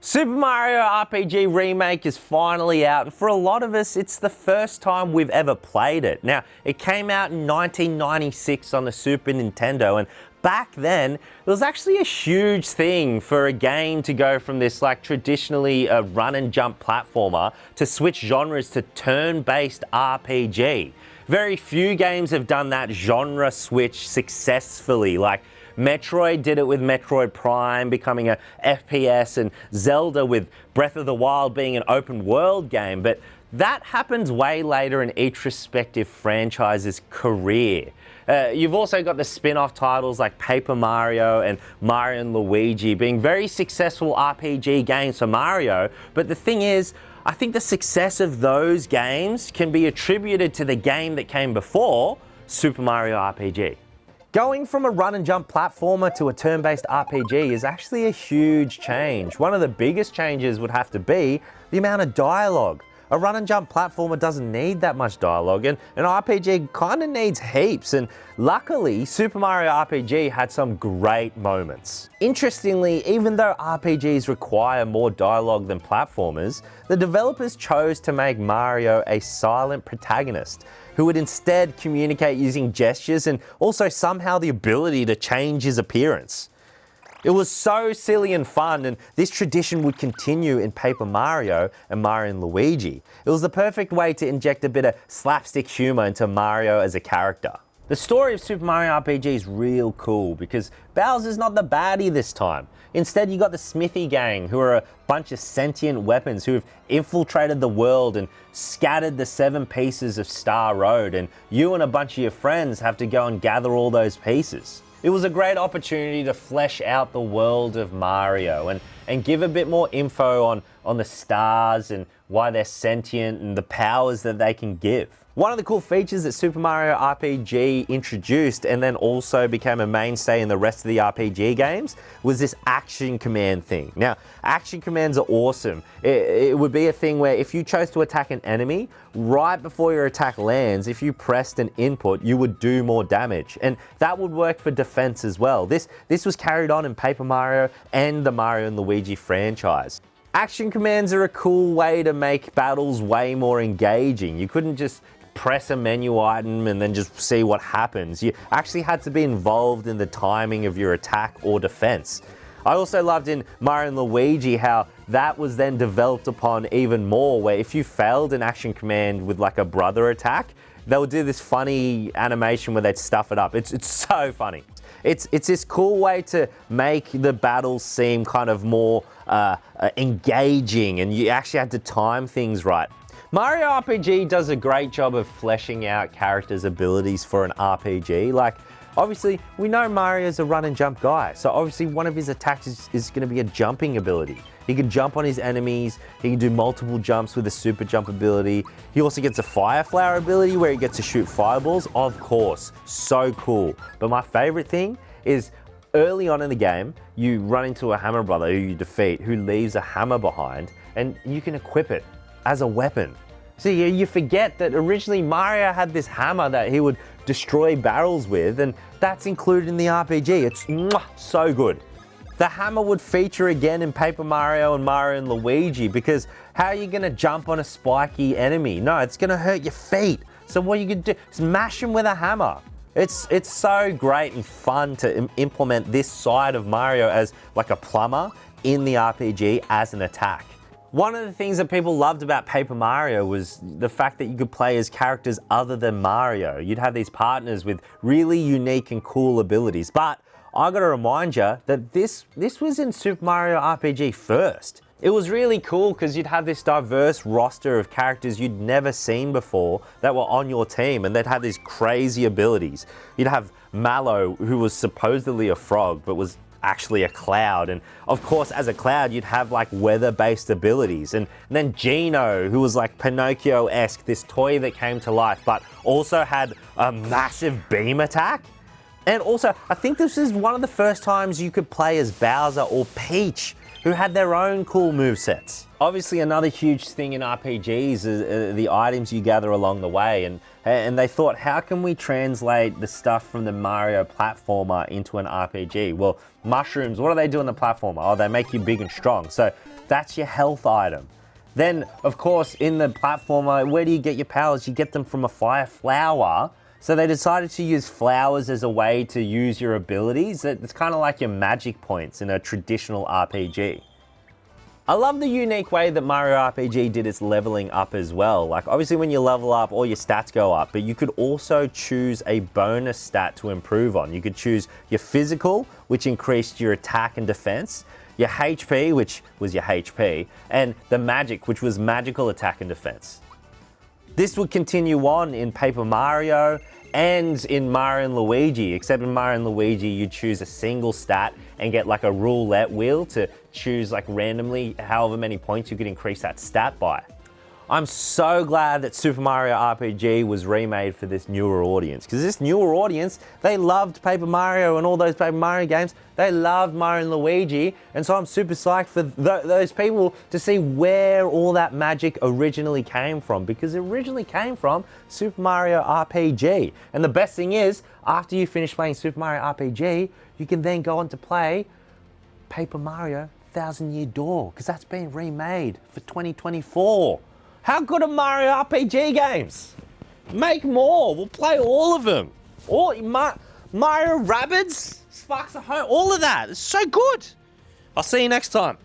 Super Mario RPG Remake is finally out, and for a lot of us, it's the first time we've ever played it. Now, it came out in 1996 on the Super Nintendo, and back then, it was actually a huge thing for a game to go from this traditionally a run and jump platformer to switch genres to turn-based RPG. Very few games have done that genre switch successfully. Metroid did it with Metroid Prime becoming a FPS, and Zelda with Breath of the Wild being an open world game, but that happens way later in each respective franchise's career. You've also got the spin-off titles like Paper Mario and Mario and Luigi being very successful RPG games for Mario, but the thing is, I think the success of those games can be attributed to the game that came before, Super Mario RPG. Going from a run and jump platformer to a turn-based RPG is actually a huge change. One of the biggest changes would have to be the amount of dialogue. A run and jump platformer doesn't need that much dialogue, and an RPG kind of needs heaps, and luckily Super Mario RPG had some great moments. Interestingly, even though RPGs require more dialogue than platformers, the developers chose to make Mario a silent protagonist who would instead communicate using gestures and also somehow the ability to change his appearance. It was so silly and fun, and this tradition would continue in Paper Mario and Mario and Luigi. It was the perfect way to inject a bit of slapstick humor into Mario as a character. The story of Super Mario RPG is real cool because Bowser's not the baddie this time. Instead, you got the Smithy Gang, who are a bunch of sentient weapons who have infiltrated the world and scattered the 7 pieces of Star Road, and you and a bunch of your friends have to go and gather all those pieces. It was a great opportunity to flesh out the world of Mario and give a bit more info on the stars and why they're sentient and the powers that they can give. One of the cool features that Super Mario RPG introduced and then also became a mainstay in the rest of the RPG games was this action command thing. Now, action commands are awesome. It would be a thing where if you chose to attack an enemy, right before your attack lands, if you pressed an input, you would do more damage. And that would work for defense as well. This was carried on in Paper Mario and the Mario and Luigi franchise. Action commands are a cool way to make battles way more engaging. You couldn't just press a menu item and then just see what happens. You actually had to be involved in the timing of your attack or defense. I also loved in Mario and Luigi how that was then developed upon even more, where if you failed an action command with a brother attack, they would do this funny animation where they'd stuff it up. It's so funny. It's this cool way to make the battles seem kind of more engaging, and you actually had to time things right. Mario RPG does a great job of fleshing out characters' abilities for an RPG. Obviously, we know Mario's a run and jump guy, so obviously one of his attacks is going to be a jumping ability. He can jump on his enemies, he can do multiple jumps with a super jump ability. He also gets a fire flower ability where he gets to shoot fireballs. Of course, so cool. But my favorite thing is early on in the game, you run into a hammer brother who you defeat, who leaves a hammer behind, and you can equip it as a weapon. So you forget that originally Mario had this hammer that he would destroy barrels with, and that's included in the RPG. It's so good. The hammer would feature again in Paper Mario and Mario and Luigi, because how are you going to jump on a spiky enemy? No, it's going to hurt your feet. So what you can do is mash him with a hammer. It's so great and fun to implement this side of Mario as a plumber in the RPG as an attack. One of the things that people loved about Paper Mario was the fact that you could play as characters other than Mario. You'd have these partners with really unique and cool abilities. But I gotta remind you that this was in Super Mario RPG first. It was really cool because you'd have this diverse roster of characters you'd never seen before that were on your team, and they'd have these crazy abilities. You'd have Mallow, who was supposedly a frog, but was actually a cloud, and of course as a cloud you'd have weather-based abilities, and then Gino, who was Pinocchio-esque, this toy that came to life but also had a massive beam attack. And also I think this is one of the first times you could play as Bowser or Peach, who had their own cool movesets. Obviously another huge thing in RPGs is the items you gather along the way, and And they thought, how can we translate the stuff from the Mario platformer into an RPG? Well, mushrooms, what do they do in the platformer? Oh, they make you big and strong. So that's your health item. Then, of course, in the platformer, where do you get your powers? You get them from a fire flower. So they decided to use flowers as a way to use your abilities. It's kind of like your magic points in a traditional RPG. I love the unique way that Mario RPG did its leveling up as well. Like, obviously when you level up, all your stats go up, but you could also choose a bonus stat to improve on. You could choose your physical, which increased your attack and defense, your HP, which was your HP, and the magic, which was magical attack and defense. This would continue on in Paper Mario and in Mario and Luigi, except in Mario and Luigi, you choose a single stat and get like a roulette wheel to choose like randomly however many points you could increase that stat by. I'm so glad that Super Mario RPG was remade for this newer audience, because this newer audience, they loved Paper Mario and all those Paper Mario games. They loved Mario and Luigi, and so I'm super psyched for those people to see where all that magic originally came from, because it originally came from Super Mario RPG. And the best thing is, after you finish playing Super Mario RPG, you can then go on to play Paper Mario Thousand Year Door, because that's been remade for 2024. How good are Mario RPG games? Make more. We'll play all of them. All Mario Rabbids, Sparks of Hope, all of that. It's so good. I'll see you next time.